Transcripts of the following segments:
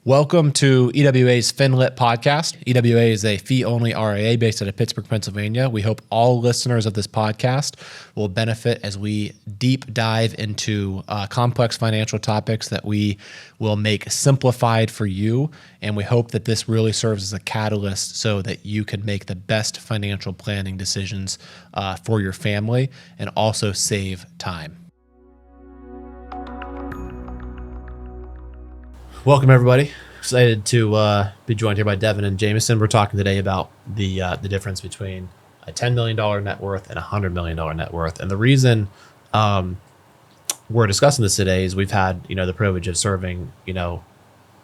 Welcome to EWA's FIN-LYT podcast. EWA is a fee-only RIA based out of Pittsburgh, Pennsylvania. We hope all listeners of this podcast will benefit as we deep dive into complex financial topics that we will make simplified for you. And we hope that this really serves as a catalyst so that you can make the best financial planning decisions for your family and also save time. Welcome, everybody. Excited to be joined here by Devin and Jamison. We're talking today about the difference between a $10 million net worth and a $100 million net worth. And the reason we're discussing this today is we've had the privilege of serving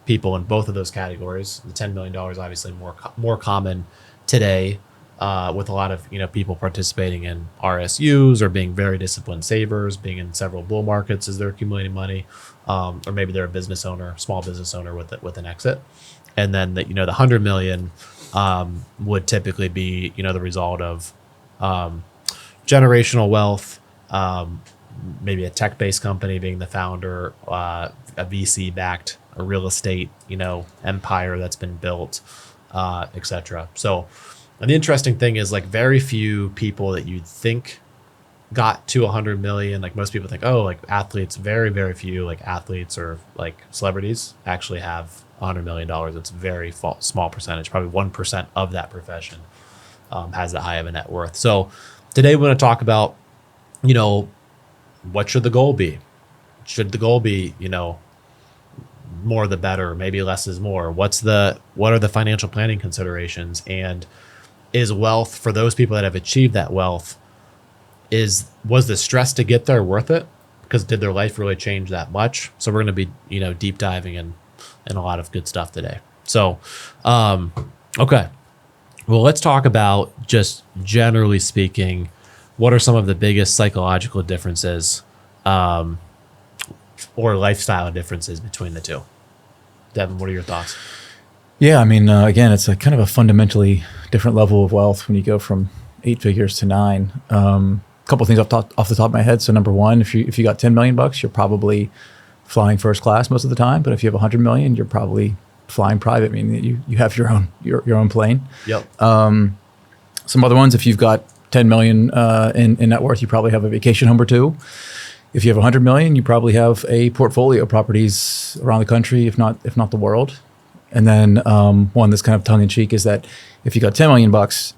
people in both of those categories. The $10 million is obviously more common today with a lot of people participating in RSUs or being very disciplined savers, being in several bull markets as they're accumulating money. Or maybe they're a business owner, small business owner with an exit. And then the 100 million would typically be the result of generational wealth, maybe a tech-based company being the founder, a VC backed a real estate empire that's been built, etc. So, and the interesting thing is very few people that you'd think got to 100 million. Most people think, athletes, very, very few athletes or celebrities actually have $100 million. It's a very small percentage, probably 1% of that profession has that high of a net worth. So today we're going to talk about, what should the goal be? Should the goal be, more the better, maybe less is more? What are the financial planning considerations? And is wealth, for those people that have achieved that wealth, was the stress to get there worth it? Because did their life really change that much? So we're going to be, deep diving in a lot of good stuff today. So, okay. Well, let's talk about, just generally speaking, what are some of the biggest psychological differences or lifestyle differences between the two? Devin, what are your thoughts? Yeah, I mean, again, it's a kind of a fundamentally different level of wealth when you go from 8 figures to 9. Couple of things off the top of my head. So number one, if you got 10 million bucks, you're probably flying first class most of the time. But if you have 100 million, you're probably flying private, meaning you have your own plane. Yep. Some other ones, if you've got 10 million in net worth, you probably have a vacation home or two. If you have 100 million, you probably have a portfolio of properties around the country, if not the world. And then one that's kind of tongue in cheek is that if you got 10 million bucks,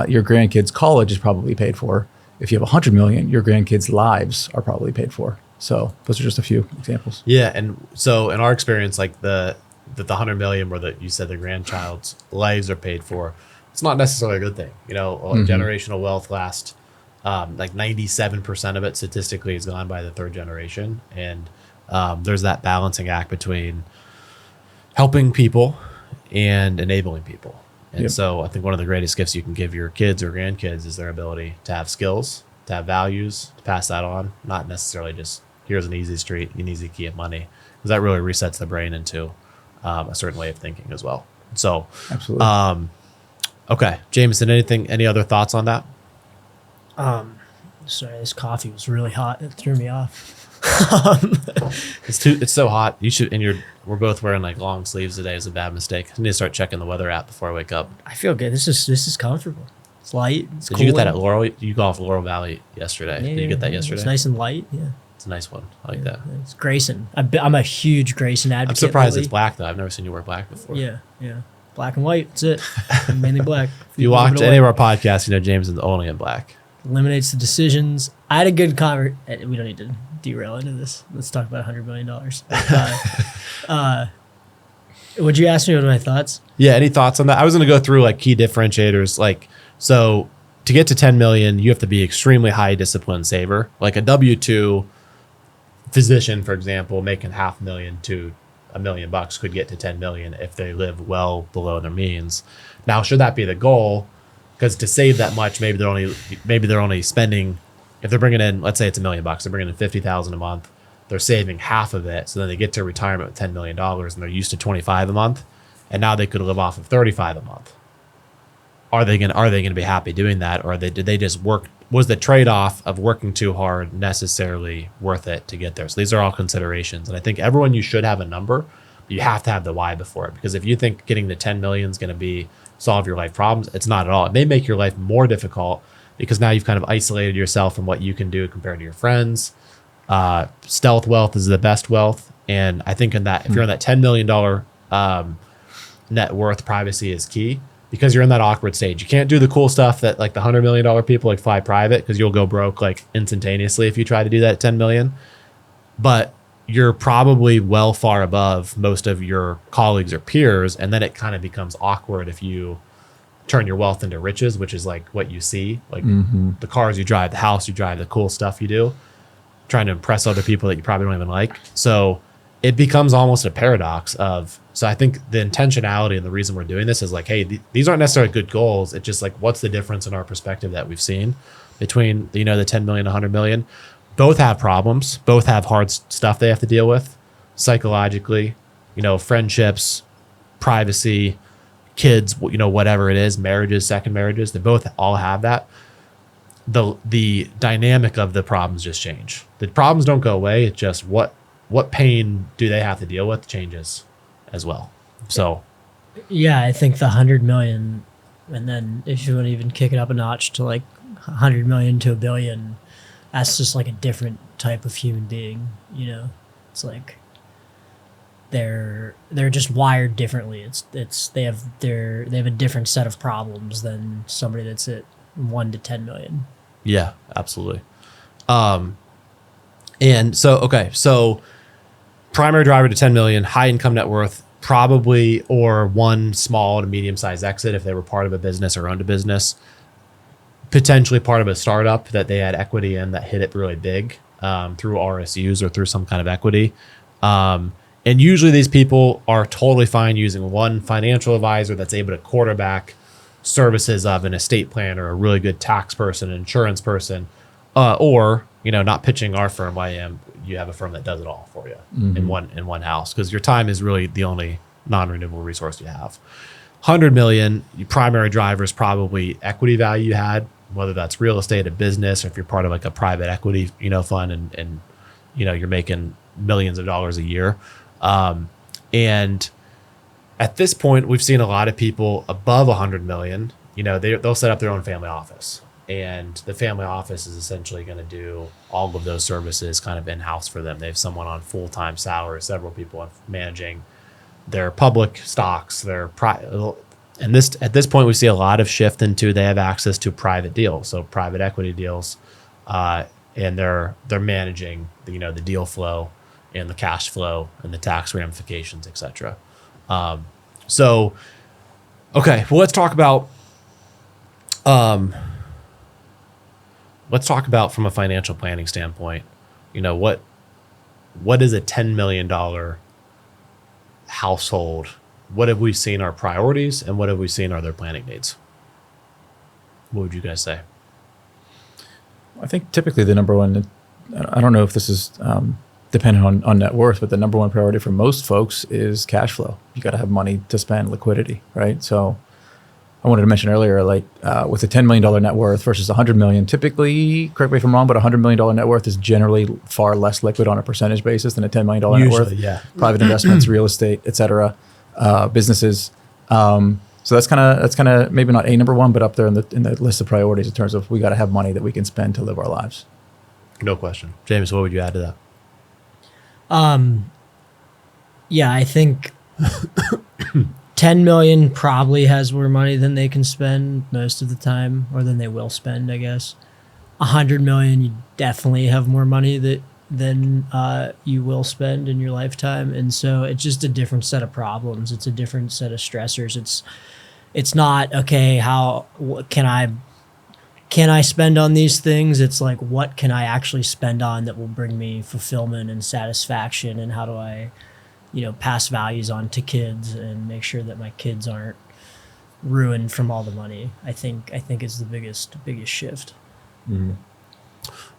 your grandkids' college is probably paid for. If you have 100 million, your grandkids' lives are probably paid for. So those are just a few examples. Yeah, and so in our experience, the 100 million, where you said the grandchild's lives are paid for, it's not necessarily a good thing. Generational wealth lasts 97% of it statistically is gone by the third generation, and there's that balancing act between helping people and enabling people. And so I think one of the greatest gifts you can give your kids or grandkids is their ability to have skills, to have values, to pass that on, not necessarily just here's an easy street, an easy key of money, because that really resets the brain into a certain way of thinking as well. So, absolutely. Okay, Jamison, any other thoughts on that? Sorry, this coffee was really hot. It threw me off. It's so hot. You should, we're both wearing long sleeves today. Is a bad mistake. I need to start checking the weather app before I wake up. I feel good. This is comfortable. It's light. It's Did you get that at Laurel? You got off Laurel Valley yesterday. Yeah, Did you get that yesterday? It's nice and light. Yeah. It's a nice one. I like that. It's Grayson. I'm a huge Grayson advocate. I'm surprised lately. it's black though. I've never seen you wear black before. Yeah. Black and white. That's it. Mainly black. If you watch any of our podcasts, Jameson's only in black. Eliminates the decisions. I had a good conversation. We don't need to derail into this. Let's talk about $100 million. Would you ask me what are my thoughts? Yeah, any thoughts on that? I was going to go through key differentiators. So to get to 10 million, you have to be extremely high disciplined saver. Like a W-2 physician, for example, making $500,000 to $1 million could get to 10 million if they live well below their means. Now, should that be the goal? Because to save that much, maybe they're only spending, if they're bringing in, let's say it's $1 million, they're bringing in $50,000 a month. They're saving half of it, so then they get to retirement with $10 million, and they're used to $25 a month, and now they could live off of $35 a month. Are they going to be happy doing that, or did they just work? Was the trade-off of working too hard necessarily worth it to get there? So these are all considerations, and I think everyone, you should have a number, You have to have the why before it, because if you think getting to 10 million is going to be solve your life problems, it's not at all. It may make your life more difficult because now you've kind of isolated yourself from what you can do compared to your friends. Stealth wealth is the best wealth. And I think in that, if you're in that $10 million net worth, privacy is key, because you're in that awkward stage. You can't do the cool stuff that like the $100 million people like fly private, because you'll go broke like instantaneously if you try to do that at 10 million. But you're probably well far above most of your colleagues or peers. And then it kind of becomes awkward if you turn your wealth into riches, which is like what you see, like the cars you drive, the house you drive, the cool stuff you do, trying to impress other people that you probably don't even like. So it becomes almost a paradox of, so I think the intentionality and the reason we're doing this is like, hey, these aren't necessarily good goals. It's just like, what's the difference in our perspective that we've seen between, the 10 million, 100 million? Both have problems. Both have hard stuff they have to deal with psychologically, friendships, privacy, kids, whatever it is, marriages, second marriages. They both all have that. The dynamic of the problems just change. The problems don't go away. It's just what pain do they have to deal with changes as well. So, yeah, I think the 100 million, and then if you want to even kick it up a notch to like 100 million to a billion, that's just like a different type of human being. It's like they're just wired differently. They have a different set of problems than somebody that's at 1 to 10 million. Yeah, absolutely. And so primary driver to 10 million, high income net worth, probably, or one small to medium sized exit if they were part of a business or owned a business, potentially part of a startup that they had equity in that hit it really big through RSUs or through some kind of equity. And usually these people are totally fine using one financial advisor that's able to quarterback services of an estate planner, a really good tax person, an insurance person, or not pitching our firm. You have a firm that does it all for you in one house, because your time is really the only non-renewable resource you have. 100 million, your primary driver is probably equity value you had, whether that's real estate, a business, or if you're part of like a private equity fund and you're making millions of dollars a year. And at this point, we've seen a lot of people above 100 million, they'll set up their own family office, and the family office is essentially going to do all of those services kind of in-house for them. They have someone on full-time salary, several people managing their public stocks, their private. And at this point, we see a lot of shift into they have access to private deals, so private equity deals, and they're managing the deal flow and the cash flow and the tax ramifications, et cetera. Okay, well, let's talk about from a financial planning standpoint, what is a $10 million household? What have we seen are priorities, and what have we seen are their planning needs? What would you guys say? I think typically the number one, I don't know if this is dependent on net worth, but the number one priority for most folks is cash flow. You got to have money to spend, liquidity, right? So I wanted to mention earlier, like with a $10 million net worth versus 100 million, typically, correct me if I'm wrong, but $100 million net worth is generally far less liquid on a percentage basis than a $10 million net worth. Yeah. Private investments, real estate, et cetera, businesses. So that's kind of maybe not a number one, but up there in the list of priorities in terms of we got to have money that we can spend to live our lives. No question. James, what would you add to that? Yeah, I think 10 million probably has more money than they can spend most of the time, or than they will spend, I guess. 100 million, you definitely have more money than you will spend in your lifetime. And so it's just a different set of problems. It's a different set of stressors. It's not, okay, what can I spend on these things? It's like, what can I actually spend on that will bring me fulfillment and satisfaction? And how do I, pass values on to kids and make sure that my kids aren't ruined from all the money? I think it's the biggest shift. Mm-hmm.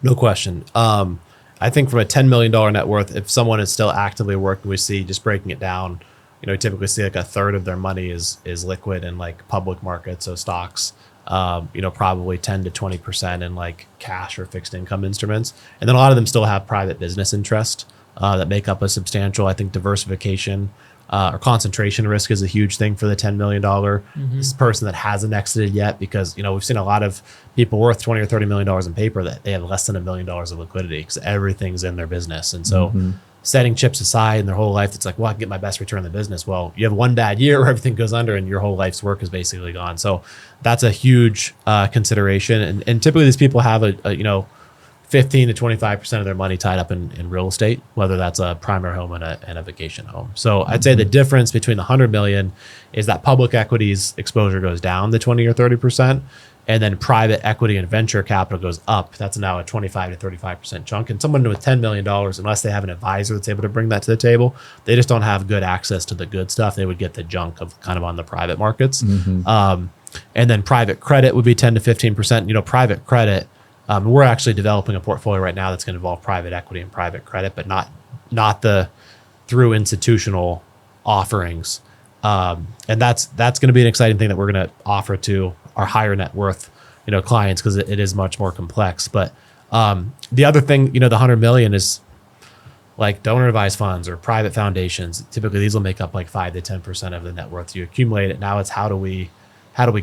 No question. I think from a $10 million net worth, if someone is still actively working, we see, just breaking it down, we typically see like a third of their money is liquid in like public markets, so stocks, probably 10 to 20% in like cash or fixed income instruments. And then a lot of them still have private business interest that make up a substantial, I think, diversification or concentration risk is a huge thing for the $10 million. This person that hasn't exited yet, because, we've seen a lot of people worth 20 or $30 million in paper that they have less than $1 million of liquidity because everything's in their business. And so setting chips aside in their whole life, it's like, well, I can get my best return in the business. Well, you have one bad year where everything goes under and your whole life's work is basically gone. So that's a huge consideration. And typically these people have a 15 to 25% of their money tied up in real estate, whether that's a primary home and a vacation home. So I'd say the difference between the 100 million is that public equities exposure goes down to 20 or 30%, and then private equity and venture capital goes up. That's now a 25 to 35% chunk. And someone with $10 million, unless they have an advisor that's able to bring that to the table, they just don't have good access to the good stuff. They would get the junk of kind of on the private markets. And then private credit would be 10 to 15%. Private credit, we're actually developing a portfolio right now that's going to involve private equity and private credit, but not the through institutional offerings. And that's going to be an exciting thing that we're going to offer to our higher net worth, clients, because it is much more complex. But the other thing, the 100 million is like donor advised funds or private foundations. Typically, these will make up like 5 to 10% of the net worth you accumulate it. Now it's how do we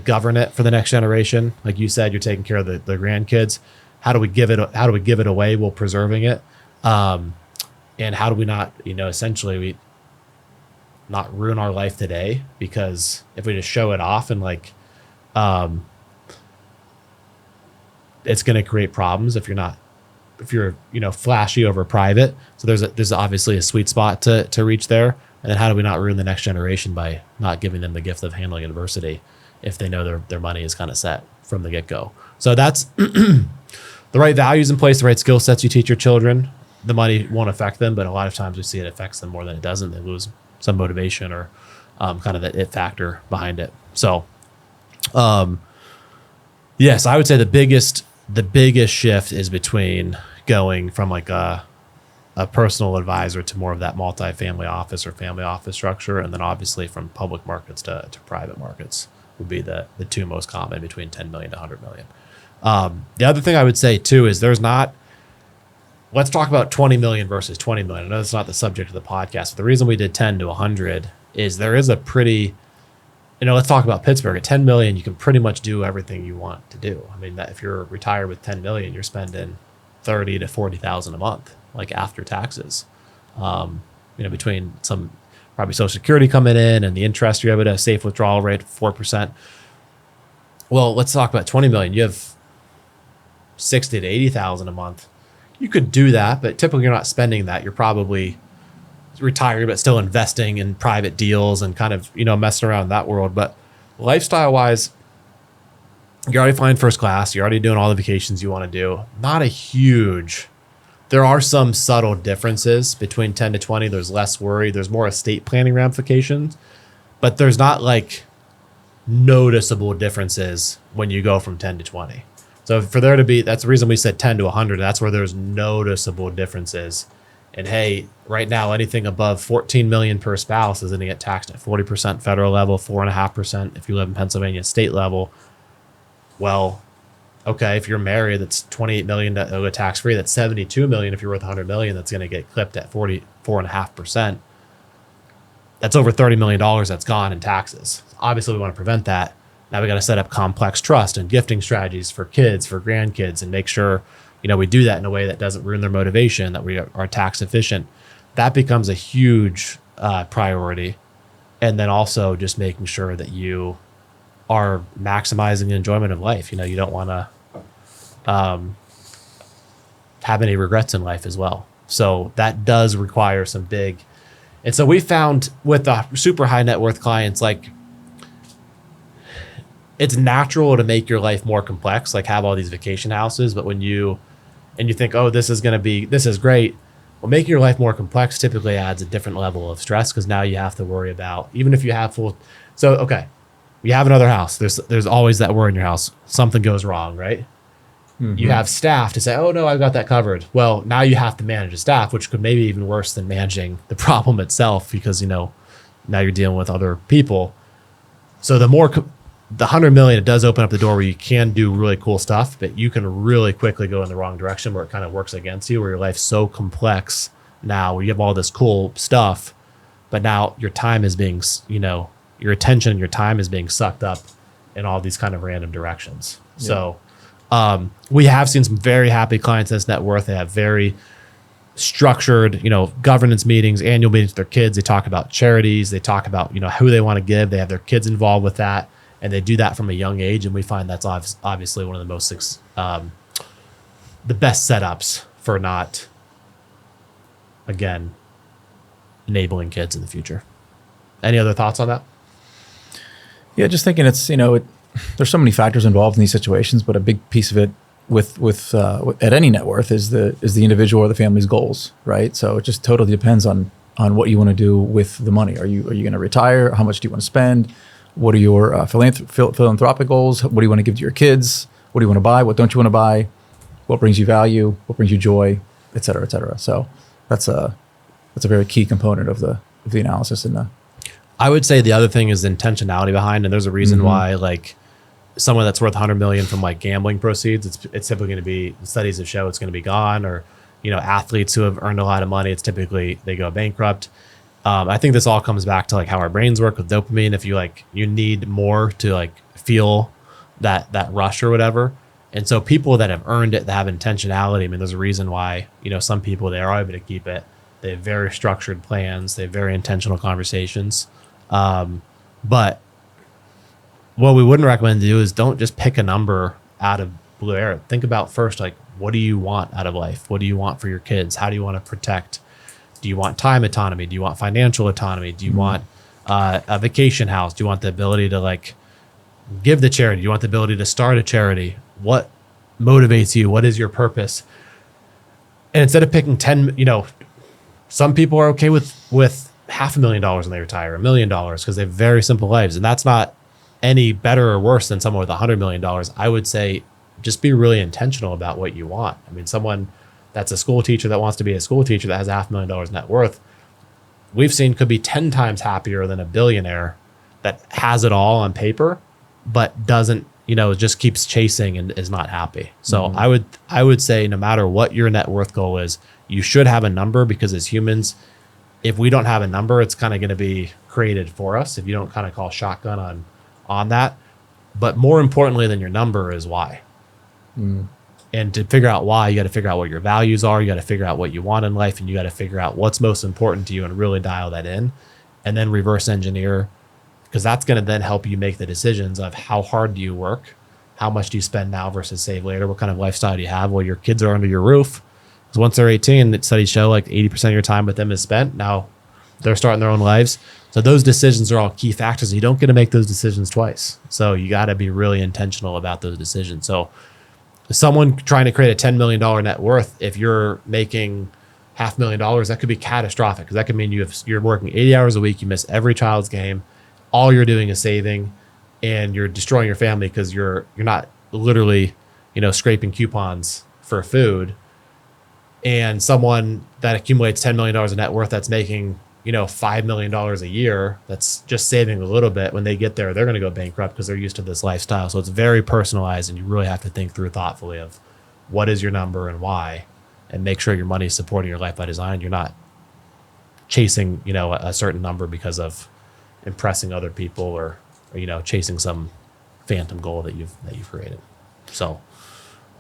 govern it for the next generation? Like you said, you're taking care of the grandkids. How do we give it away while preserving it? And how do we not, essentially we not ruin our life today? Because if we just show it off and it's going to create problems if you're flashy over private. So there's obviously a sweet spot to reach there. And then how do we not ruin the next generation by not giving them the gift of handling adversity if they know their money is kind of set from the get-go? So that's the right values in place, the right skill sets you teach your children. The money won't affect them, but a lot of times we see it affects them more than it doesn't. They lose some motivation or kind of the it factor behind it. So yes, I would say the biggest shift is between going from like a personal advisor to more of that multifamily office or family office structure, and then obviously from public markets to private markets would be the two most common between 10 million to 100 million. The other thing I would say too is let's talk about 20 million versus 20 million. I know that's not the subject of the podcast, but the reason we did 10 to 100 is there is a pretty, let's talk about Pittsburgh. At 10 million, you can pretty much do everything you want to do. I mean, that if you're retired with 10 million, you're spending 30 to 40,000 a month, like after taxes. Between some probably Social Security coming in and the interest, you're able to have a safe withdrawal rate of 4%. Well, let's talk about 20 million. You have 60 to 80,000 a month. You could do that, but typically you're not spending that. You're probably retired, but still investing in private deals and kind of, messing around in that world. But lifestyle wise, you're already flying first class. You're already doing all the vacations you want to do. There are some subtle differences between 10 to 20. There's less worry. There's more estate planning ramifications, but there's not like noticeable differences when you go from 10 to 20. So for there to be, that's the reason we said 10 to 100. That's where there's noticeable differences. And hey, right now, anything above 14 million per spouse is going to get taxed at 40% federal level, 4.5% if you live in Pennsylvania state level. Well, okay, if you're married, that's 28 million to go tax free. That's 72 million if you're worth 100 million. That's going to get clipped at 44.5%. That's over $30 million that's gone in taxes. Obviously, we want to prevent that. Now we got to set up complex trust and gifting strategies for kids, for grandkids, and make sure we do that in a way that doesn't ruin their motivation, that we are tax efficient. That becomes a huge priority. And then also just making sure that you are maximizing the enjoyment of life. You don't want to have any regrets in life as well. So that does require some big. And so we found with the super high net worth clients, like it's natural to make your life more complex, like have all these vacation houses. But when you think, oh, this is great. Well, making your life more complex typically adds a different level of stress because now you have to worry about, even if you have so, okay, you have another house. There's always that worry in your house. Something goes wrong, right? Mm-hmm. You have staff to say, oh no, I've got that covered. Well, now you have to manage a staff, which could maybe even worse than managing the problem itself because, now you're dealing with other people. So the 100 million, it does open up the door where you can do really cool stuff, but you can really quickly go in the wrong direction where it kind of works against you, where your life's so complex now, where you have all this cool stuff, but now your time is being, your attention and your time is being sucked up in all these kind of random directions. Yeah. So we have seen some very happy clients in this net worth. They have very structured, governance meetings, annual meetings with their kids. They talk about charities. They talk about, who they want to give. They have their kids involved with that, and they do that from a young age. And we find that's obviously one of the most, the best setups for not, again, enabling kids in the future. Any other thoughts on that? Yeah, just thinking it's, there's so many factors involved in these situations, but a big piece of it with at any net worth is the individual or the family's goals, right? So it just totally depends on what you want to do with the money. Are you going to retire? How much do you want to spend? What are your philanthropic goals? What do you want to give to your kids? What do you want to buy? What don't you want to buy? What brings you value? What brings you joy? Et cetera, et cetera. So that's a very key component of the analysis in the. I would say the other thing is the intentionality behind, and there's a reason why, like, someone that's worth 100 million from like gambling proceeds, it's typically going to be, studies have shown it's going to be gone, or, athletes who have earned a lot of money, it's typically they go bankrupt. I think this all comes back to like how our brains work with dopamine. If you need more to like feel that rush or whatever. And so people that have earned it, that have intentionality, I mean, there's a reason why, some people, they are able to keep it. They have very structured plans. They have very intentional conversations. But what we wouldn't recommend to do is don't just pick a number out of blue air. Think about first, like, what do you want out of life? What do you want for your kids? How do you want to protect? Do you want time autonomy? Do you want financial autonomy? Do you want a vacation house? Do you want the ability to like give the charity? Do you want the ability to start a charity? What motivates you? What is your purpose? And instead of picking 10, some people are okay with $500,000 when they retire, $1 million, because they have very simple lives. And that's not any better or worse than someone with $100 million. I would say just be really intentional about what you want. I mean, someone that's a school teacher that wants to be a school teacher that has $500,000 net worth, we've seen could be 10 times happier than a billionaire that has it all on paper, but doesn't, just keeps chasing and is not happy. So I would say no matter what your net worth goal is, you should have a number, because as humans, if we don't have a number, it's kind of going to be created for us if you don't kind of call shotgun on that. But more importantly than your number is why. And to figure out why, you got to figure out what your values are. You got to figure out what you want in life, and you got to figure out what's most important to you and really dial that in, and then reverse engineer, because that's going to then help you make the decisions of how hard do you work? How much do you spend now versus save later? What kind of lifestyle do you have? Well, your kids are under your roof. Because once they're 18, the studies show like 80% of your time with them is spent. Now they're starting their own lives. So those decisions are all key factors. You don't get to make those decisions twice. So you got to be really intentional about those decisions. So someone trying to create a $10 million net worth, if you're making $500,000, that could be catastrophic, because that could mean you're working 80 hours a week. You miss every child's game. All you're doing is saving, and you're destroying your family because you're not literally, scraping coupons for food. And someone that accumulates $10 million in net worth that's making, $5 million a year, that's just saving a little bit, when they get there, they're going to go bankrupt because they're used to this lifestyle. So it's very personalized, and you really have to think through thoughtfully of what is your number and why, and make sure your money is supporting your life by design. You're not chasing, a certain number because of impressing other people or chasing some phantom goal that you've created. So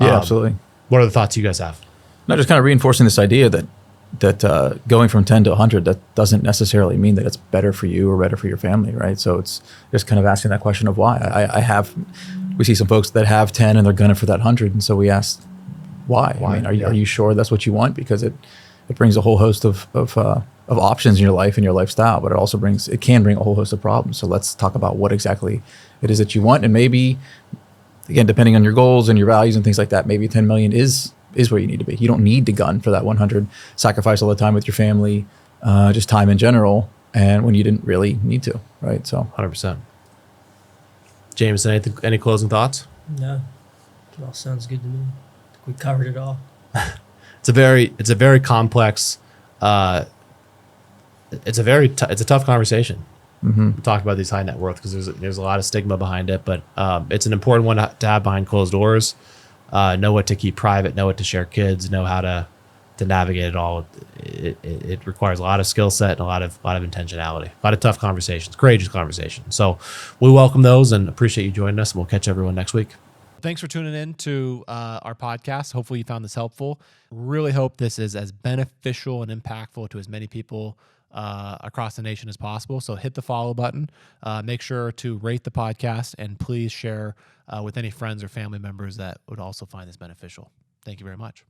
yeah, absolutely. What are the thoughts you guys have? No, just kind of reinforcing this idea that going from 10 to 100, that doesn't necessarily mean that it's better for you or better for your family, right? So it's just kind of asking that question of why. We see some folks that have 10 and they're gunning for that 100, and so we ask why. I mean, are you sure that's what you want? Because it brings a whole host of options in your life and your lifestyle, but it can bring a whole host of problems. So let's talk about what exactly it is that you want, and maybe, again, depending on your goals and your values and things like that, maybe 10 million is where you need to be. You don't need to gun for that 100, sacrifice all the time with your family, just time in general, and when you didn't really need to, right? So 100%. Jamison, any closing thoughts? No, it all sounds good to me. I think we covered it all. It's a very complex, it's a tough conversation. We talk about these high net worth because there's a lot of stigma behind it, but it's an important one to have behind closed doors. Know what to keep private, know what to share kids, know how to to navigate it all. It requires a lot of skill set and a lot of intentionality, a lot of tough conversations, courageous conversations. So we welcome those and appreciate you joining us, and we'll catch everyone next week. Thanks for tuning in to our podcast. Hopefully you found this helpful. Really hope this is as beneficial and impactful to as many people across the nation as possible. So hit the follow button. Make sure to rate the podcast, and please share with any friends or family members that would also find this beneficial. Thank you very much.